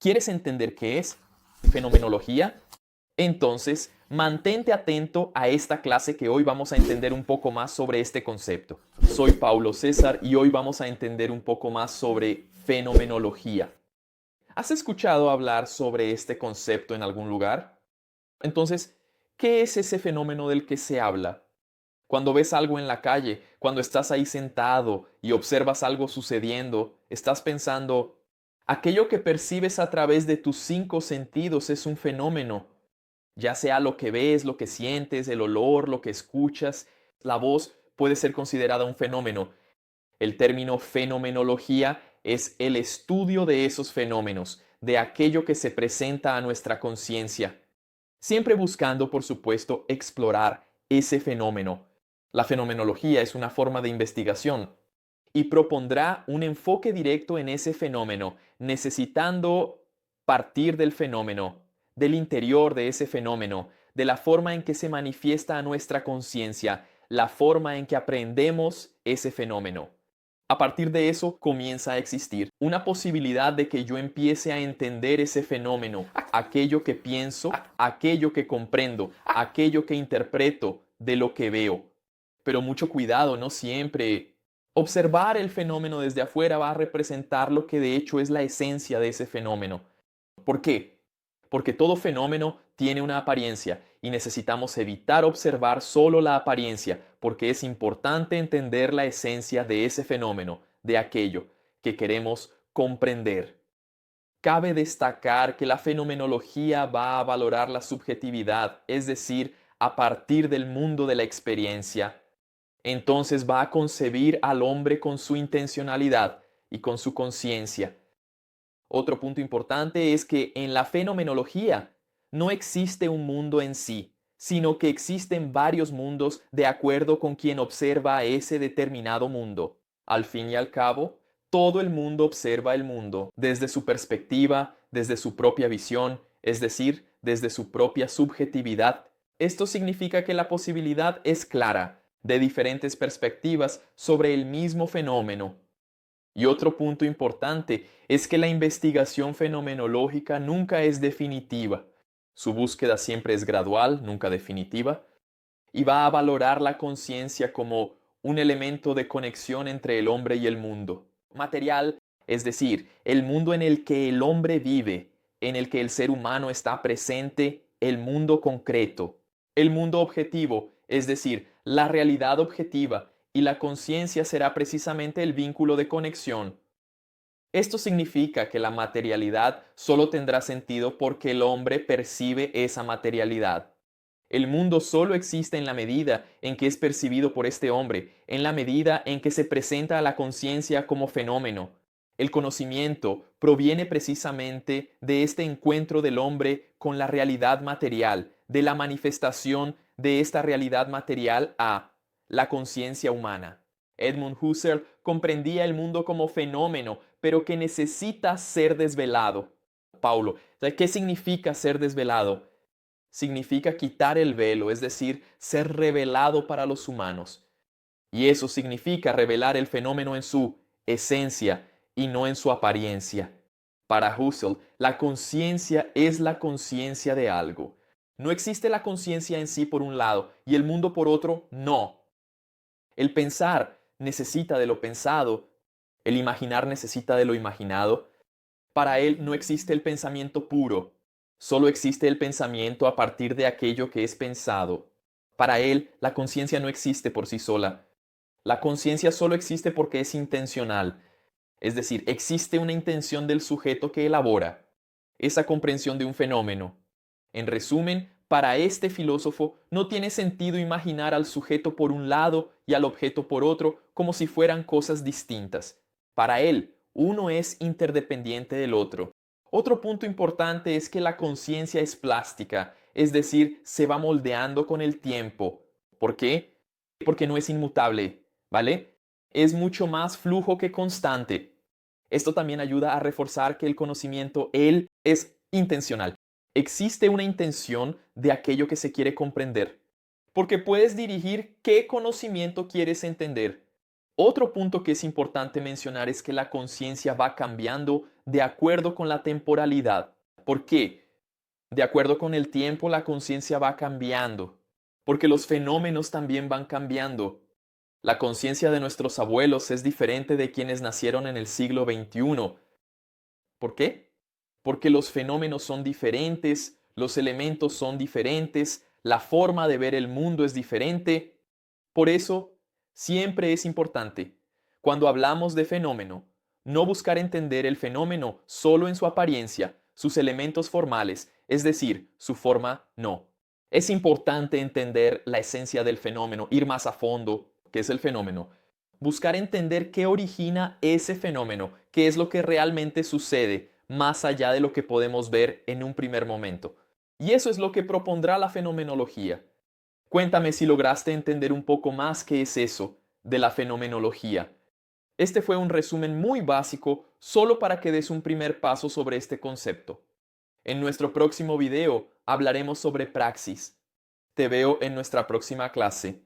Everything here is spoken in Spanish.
¿Quieres entender qué es fenomenología? Entonces, mantente atento a esta clase que hoy vamos a entender un poco más sobre este concepto. Soy Paulo César y hoy vamos a entender un poco más sobre fenomenología. ¿Has escuchado hablar sobre este concepto en algún lugar? Entonces, ¿qué es ese fenómeno del que se habla? Cuando ves algo en la calle, cuando estás ahí sentado y observas algo sucediendo, estás pensando, aquello que percibes a través de tus cinco sentidos es un fenómeno, ya sea lo que ves, lo que sientes, el olor, lo que escuchas, la voz puede ser considerada un fenómeno. El término fenomenología es el estudio de esos fenómenos, de aquello que se presenta a nuestra conciencia, siempre buscando, por supuesto, explorar ese fenómeno. La fenomenología es una forma de investigación y propondrá un enfoque directo en ese fenómeno, necesitando partir del fenómeno, del interior de ese fenómeno, de la forma en que se manifiesta a nuestra conciencia, la forma en que aprendemos ese fenómeno. A partir de eso comienza a existir una posibilidad de que yo empiece a entender ese fenómeno, aquello que pienso, aquello que comprendo, aquello que interpreto de lo que veo. Pero mucho cuidado, no siempre. Observar el fenómeno desde afuera va a representar lo que de hecho es la esencia de ese fenómeno. ¿Por qué? Porque todo fenómeno tiene una apariencia y necesitamos evitar observar solo la apariencia, porque es importante entender la esencia de ese fenómeno, de aquello que queremos comprender. Cabe destacar que la fenomenología va a valorar la subjetividad, es decir, a partir del mundo de la experiencia. Entonces va a concebir al hombre con su intencionalidad y con su conciencia. Otro punto importante es que en la fenomenología no existe un mundo en sí, sino que existen varios mundos de acuerdo con quien observa ese determinado mundo. Al fin y al cabo, todo el mundo observa el mundo desde su perspectiva, desde su propia visión, es decir, desde su propia subjetividad. Esto significa que la posibilidad es clara, de diferentes perspectivas sobre el mismo fenómeno. Y otro punto importante es que la investigación fenomenológica nunca es definitiva. Su búsqueda siempre es gradual, nunca definitiva, y va a valorar la conciencia como un elemento de conexión entre el hombre y el mundo material, es decir, el mundo en el que el hombre vive, en el que el ser humano está presente, el mundo concreto, el mundo objetivo, es decir, la realidad objetiva, y la conciencia será precisamente el vínculo de conexión. Esto significa que la materialidad solo tendrá sentido porque el hombre percibe esa materialidad. El mundo solo existe en la medida en que es percibido por este hombre, en la medida en que se presenta a la conciencia como fenómeno. El conocimiento proviene precisamente de este encuentro del hombre con la realidad material, de la manifestación de esta realidad material a la conciencia humana. Edmund Husserl comprendía el mundo como fenómeno, pero que necesita ser desvelado. Paulo, ¿qué significa ser desvelado? Significa quitar el velo, es decir, ser revelado para los humanos. Y eso significa revelar el fenómeno en su esencia y no en su apariencia. Para Husserl, la conciencia es la conciencia de algo. No existe la conciencia en sí por un lado y el mundo por otro, no. El pensar necesita de lo pensado, el imaginar necesita de lo imaginado. Para él no existe el pensamiento puro, solo existe el pensamiento a partir de aquello que es pensado. Para él, la conciencia no existe por sí sola. La conciencia solo existe porque es intencional, es decir, existe una intención del sujeto que elabora esa comprensión de un fenómeno. En resumen, para este filósofo no tiene sentido imaginar al sujeto por un lado y al objeto por otro como si fueran cosas distintas. Para él, uno es interdependiente del otro. Otro punto importante es que la conciencia es plástica, es decir, se va moldeando con el tiempo. ¿Por qué? Porque no es inmutable, ¿vale? Es mucho más flujo que constante. Esto también ayuda a reforzar que el conocimiento, él, es intencional. Existe una intención de aquello que se quiere comprender, porque puedes dirigir qué conocimiento quieres entender. Otro punto que es importante mencionar es que la conciencia va cambiando de acuerdo con la temporalidad. ¿Por qué? De acuerdo con el tiempo, la conciencia va cambiando, porque los fenómenos también van cambiando. La conciencia de nuestros abuelos es diferente de quienes nacieron en el siglo XXI. ¿Por qué? Porque los fenómenos son diferentes, los elementos son diferentes, la forma de ver el mundo es diferente. Por eso, siempre es importante, cuando hablamos de fenómeno, no buscar entender el fenómeno solo en su apariencia, sus elementos formales, es decir, su forma no. Es importante entender la esencia del fenómeno, ir más a fondo, qué es el fenómeno, buscar entender qué origina ese fenómeno, qué es lo que realmente sucede, más allá de lo que podemos ver en un primer momento. Y eso es lo que propondrá la fenomenología. Cuéntame si lograste entender un poco más qué es eso de la fenomenología. Este fue un resumen muy básico solo para que des un primer paso sobre este concepto. En nuestro próximo video hablaremos sobre praxis. Te veo en nuestra próxima clase.